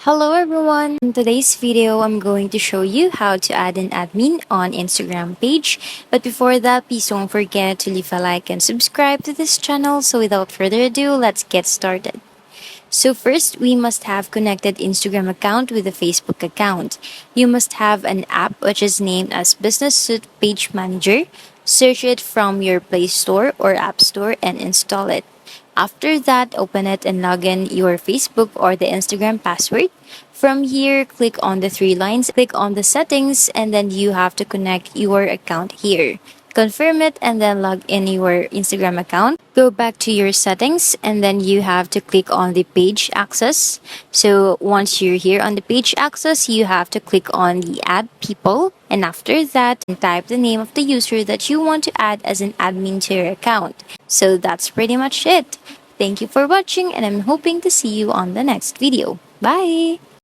Hello everyone! In today's video, I'm going to show you how to add an admin on Instagram page. But before that, please don't forget to leave a like and subscribe to this channel. So without further ado, let's get started. So first, we must have connected Instagram account with a Facebook account. You must have an app which is named as Business Suite Page Manager. Search it from your Play Store or App Store and install it. After that, open it and log in your Facebook or the Instagram password. From here, click on the three lines, click on the settings, and then you have to connect your account here. Confirm it and then log in your Instagram account. Go back to your settings and then you have to click on the page access. So once you're here on the page access, you have to click on the add people. And after that, type the name of the user that you want to add as an admin to your account. So that's pretty much it. Thank you for watching and I'm hoping to see you on the next video. Bye!